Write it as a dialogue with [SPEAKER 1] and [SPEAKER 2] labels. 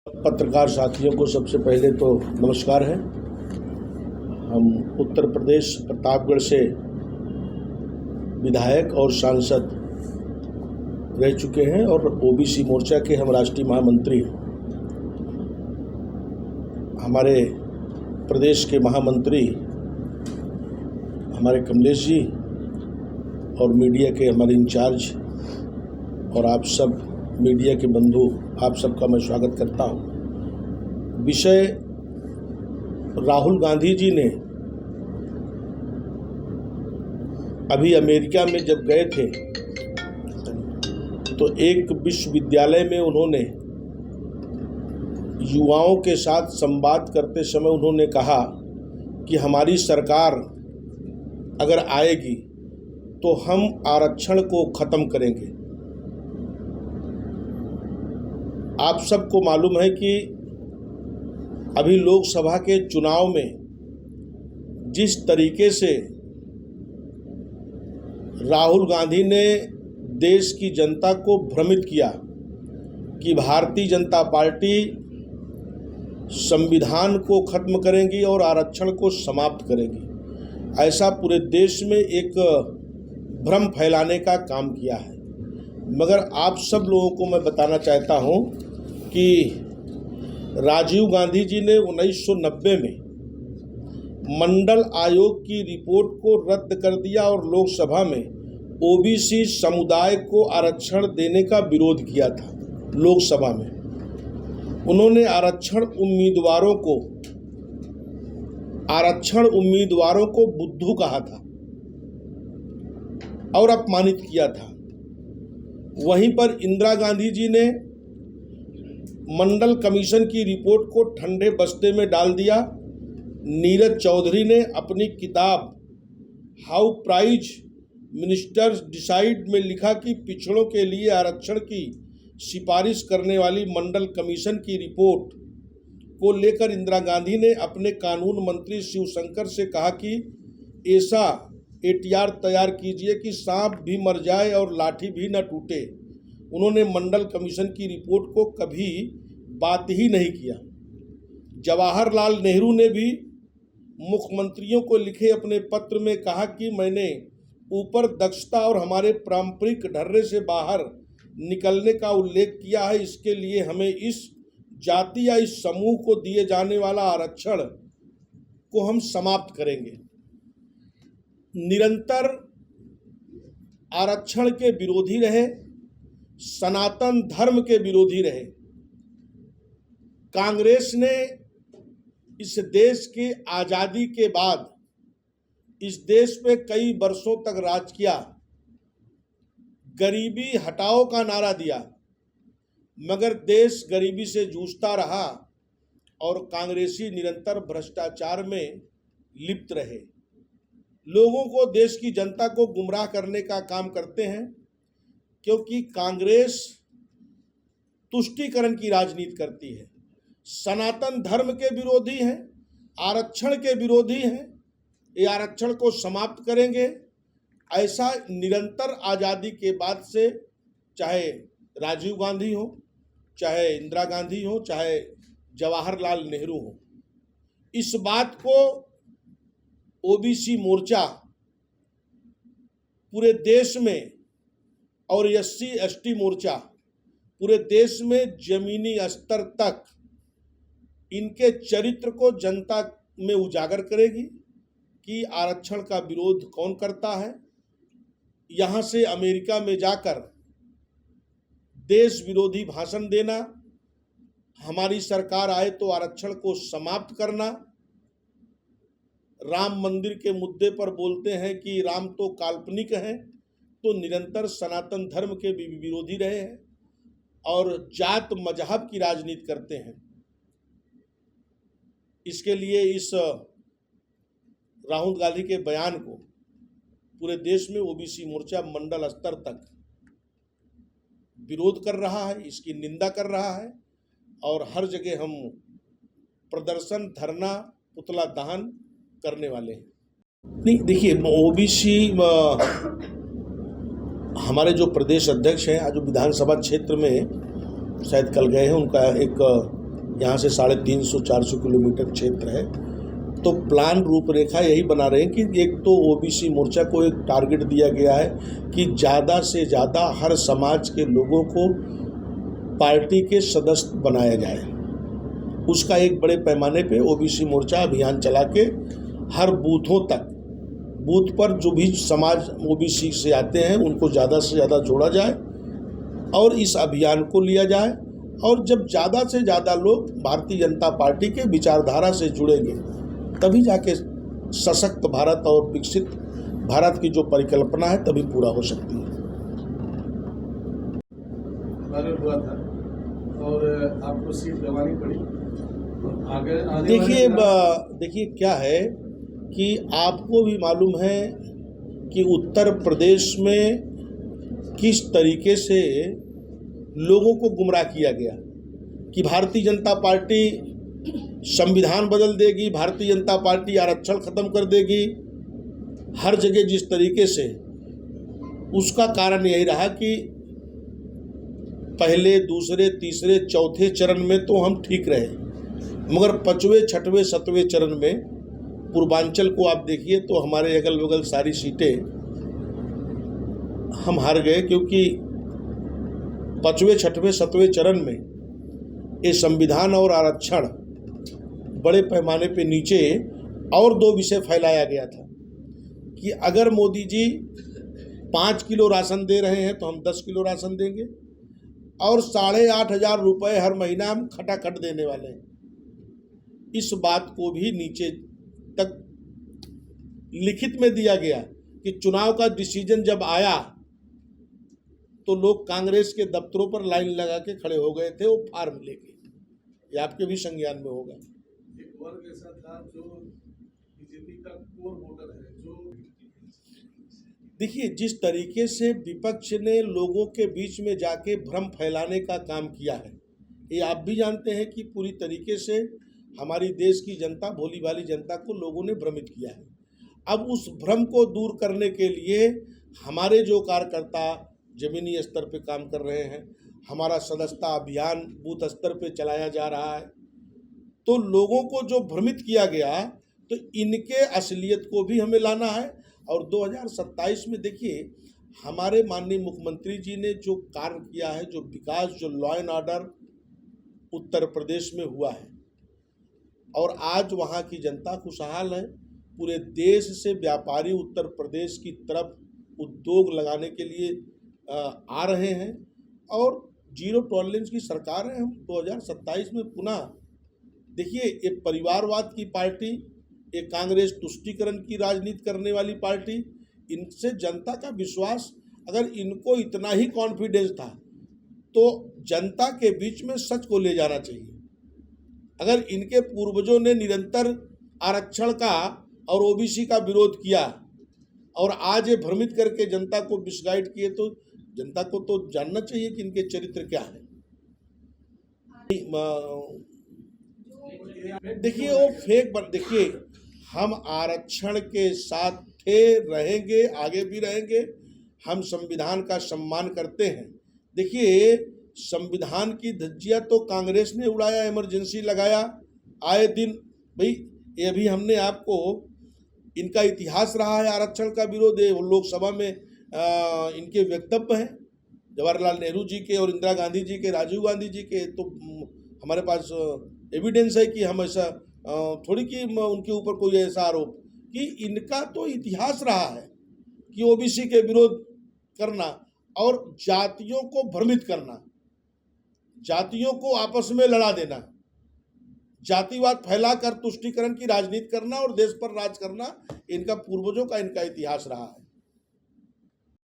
[SPEAKER 1] पत्रकार साथियों को सबसे पहले तो नमस्कार है। हम उत्तर प्रदेश प्रतापगढ़ से विधायक और सांसद रह चुके हैं और ओबीसी मोर्चा के हम राष्ट्रीय महामंत्री हैं। हमारे प्रदेश के महामंत्री हमारे कमलेश जी और मीडिया के हमारे इंचार्ज और आप सब मीडिया के बंधु, आप सबका मैं स्वागत करता हूं। विषय राहुल गांधी जी ने अभी अमेरिका में जब गए थे तो एक विश्वविद्यालय में उन्होंने युवाओं के साथ संवाद करते समय उन्होंने कहा कि हमारी सरकार अगर आएगी तो हम आरक्षण को ख़त्म करेंगे। आप सबको मालूम है कि अभी लोकसभा के चुनाव में जिस तरीके से राहुल गांधी ने देश की जनता को भ्रमित किया कि भारतीय जनता पार्टी संविधान को खत्म करेंगी और आरक्षण को समाप्त करेगी, ऐसा पूरे देश में एक भ्रम फैलाने का काम किया है। मगर आप सब लोगों को मैं बताना चाहता हूं कि राजीव गांधी जी ने 1990 में मंडल आयोग की रिपोर्ट को रद्द कर दिया और लोकसभा में ओबीसी समुदाय को आरक्षण देने का विरोध किया था। लोकसभा में उन्होंने आरक्षण उम्मीदवारों को बुद्धू कहा था और अपमानित किया था। वहीं पर इंदिरा गांधी जी ने मंडल कमीशन की रिपोर्ट को ठंडे बस्ते में डाल दिया। नीरज चौधरी ने अपनी किताब हाउ प्राइज मिनिस्टर्स डिसाइड में लिखा कि पिछड़ों के लिए आरक्षण की सिफारिश करने वाली मंडल कमीशन की रिपोर्ट को लेकर इंदिरा गांधी ने अपने कानून मंत्री शिवशंकर से कहा कि ऐसा एटीआर तैयार कीजिए कि सांप भी मर जाए और लाठी भी न टूटे। उन्होंने मंडल कमीशन की रिपोर्ट को कभी बात ही नहीं किया। जवाहरलाल नेहरू ने भी मुख्यमंत्रियों को लिखे अपने पत्र में कहा कि मैंने ऊपर दक्षता और हमारे पारंपरिक ढर्रे से बाहर निकलने का उल्लेख किया है। इसके लिए हमें इस जाति या इस समूह को दिए जाने वाला आरक्षण को हम समाप्त करेंगे। निरंतर आरक्षण के विरोधी रहे, सनातन धर्म के विरोधी रहे। कांग्रेस ने इस देश की आज़ादी के बाद इस देश पे कई वर्षों तक राज किया, गरीबी हटाओ का नारा दिया, मगर देश गरीबी से जूझता रहा और कांग्रेसी निरंतर भ्रष्टाचार में लिप्त रहे। लोगों को, देश की जनता को गुमराह करने का काम करते हैं, क्योंकि कांग्रेस तुष्टीकरण की राजनीति करती है, सनातन धर्म के विरोधी हैं, आरक्षण के विरोधी हैं। ये आरक्षण को समाप्त करेंगे, ऐसा निरंतर आज़ादी के बाद से, चाहे राजीव गांधी हो, चाहे इंदिरा गांधी हो, चाहे जवाहरलाल नेहरू हो, इस बात को ओबीसी मोर्चा पूरे देश में और एससी एसटी मोर्चा पूरे देश में जमीनी स्तर तक इनके चरित्र को जनता में उजागर करेगी कि आरक्षण का विरोध कौन करता है। यहाँ से अमेरिका में जाकर देश विरोधी भाषण देना, हमारी सरकार आए तो आरक्षण को समाप्त करना, राम मंदिर के मुद्दे पर बोलते हैं कि राम तो काल्पनिक हैं, तो निरंतर सनातन धर्म के विरोधी रहे हैं और जात मजहब की राजनीति करते हैं। इसके लिए इस राहुल गांधी के बयान को पूरे देश में ओबीसी मोर्चा मंडल स्तर तक विरोध कर रहा है, इसकी निंदा कर रहा है और हर जगह हम प्रदर्शन, धरना, पुतला दहन करने वाले हैं। नहीं, देखिए, ओबीसी हमारे जो प्रदेश अध्यक्ष हैं, आज विधानसभा क्षेत्र में शायद कल गए हैं, उनका एक यहाँ से 350-400 किलोमीटर क्षेत्र है। तो प्लान रूपरेखा यही बना रहे हैं कि एक तो ओबीसी मोर्चा को एक टारगेट दिया गया है कि ज़्यादा से ज़्यादा हर समाज के लोगों को पार्टी के सदस्य बनाया जाए। उसका एक बड़े पैमाने पे ओबीसी मोर्चा अभियान चला के हर बूथों तक, बूथ पर जो भी समाज ओबीसी से आते हैं उनको ज़्यादा से ज़्यादा जोड़ा जाए और इस अभियान को लिया जाए। और जब ज़्यादा से ज़्यादा लोग भारतीय जनता पार्टी के विचारधारा से जुड़ेंगे तभी जाके सशक्त भारत और विकसित भारत की जो परिकल्पना है तभी पूरा हो सकती है।
[SPEAKER 2] हुआ था और आपको सीट गंवानी पड़ी।
[SPEAKER 1] देखिए क्या है कि आपको भी मालूम है कि उत्तर प्रदेश में किस तरीके से लोगों को गुमराह किया गया कि भारतीय जनता पार्टी संविधान बदल देगी, भारतीय जनता पार्टी आरक्षण खत्म कर देगी। हर जगह जिस तरीके से, उसका कारण यही रहा कि पहले, दूसरे, तीसरे, चौथे चरण में तो हम ठीक रहे, मगर 5वें, 6वें, 7वें चरण में पूर्वांचल को आप देखिए तो हमारे अगल बगल सारी सीटें हम हार गए, क्योंकि 5वें, 6वें, 7वें चरण में ये संविधान और आरक्षण बड़े पैमाने पे नीचे और 2 विषय फैलाया गया था कि अगर मोदी जी 5 किलो राशन दे रहे हैं तो हम 10 किलो राशन देंगे और 8,500 रुपये हर महीना हम खटाखट देने वाले हैं। इस बात को भी नीचे तक लिखित में दिया गया कि चुनाव का डिसीजन जब आया तो लोग कांग्रेस के दफ्तरों पर लाइन लगा के खड़े हो गए थे वो फार्म लेके। ये आपके भी संज्ञान में होगा।
[SPEAKER 2] एक वर्ग ऐसा था जो बीजेपी का कोर वोटर है, जो
[SPEAKER 1] देखिए जिस तरीके से विपक्ष ने लोगों के बीच में जाके भ्रम फैलाने का काम किया है, ये आप भी जानते हैं कि पूरी तरीके से हमारी देश की जनता, भोली भाली जनता को लोगों ने भ्रमित किया है। अब उस भ्रम को दूर करने के लिए हमारे जो कार्यकर्ता जमीनी स्तर पे काम कर रहे हैं, हमारा सदस्यता अभियान बूथ स्तर पे चलाया जा रहा है। तो लोगों को जो भ्रमित किया गया तो इनके असलियत को भी हमें लाना है। और 2027 में देखिए हमारे माननीय मुख्यमंत्री जी ने जो कार्य किया है, जो विकास, जो law and order Uttar Pradesh में हुआ है और आज वहाँ की जनता खुशहाल है। पूरे देश से व्यापारी उत्तर प्रदेश की तरफ उद्योग लगाने के लिए आ रहे हैं और जीरो टॉलरेंस की सरकार है। हम 2027 में पुनः देखिए एक परिवारवाद की पार्टी, एक कांग्रेस तुष्टीकरण की राजनीति करने वाली पार्टी, इनसे जनता का विश्वास, अगर इनको इतना ही कॉन्फिडेंस था तो जनता के बीच में सच को ले जाना चाहिए। अगर इनके पूर्वजों ने निरंतर आरक्षण का और ओबीसी का विरोध किया और आज ये भ्रमित करके जनता को मिसगाइड किए तो जनता को तो जानना चाहिए कि इनके चरित्र क्या है। देखिए वो फेक देखिए हम आरक्षण के साथ थे, रहेंगे, आगे भी रहेंगे। हम संविधान का सम्मान करते हैं। देखिए संविधान की धज्जियां तो कांग्रेस ने उड़ाया, इमरजेंसी लगाया आए दिन। भाई ये भी हमने आपको, इनका इतिहास रहा है आरक्षण का विरोध है। लोकसभा में इनके वक्तव्य हैं जवाहरलाल नेहरू जी के और इंदिरा गांधी जी के, राजीव गांधी जी के। तो हमारे पास एविडेंस है कि हम ऐसा थोड़ी कि उनके ऊपर कोई ऐसा आरोप, कि इनका तो इतिहास रहा है कि ओबीसी के विरोध करना और जातियों को भ्रमित करना, जातियों को आपस में लड़ा देना, जातिवाद फैलाकर तुष्टीकरण की राजनीति करना और देश पर राज करना, इनका पूर्वजों का इनका इतिहास रहा है।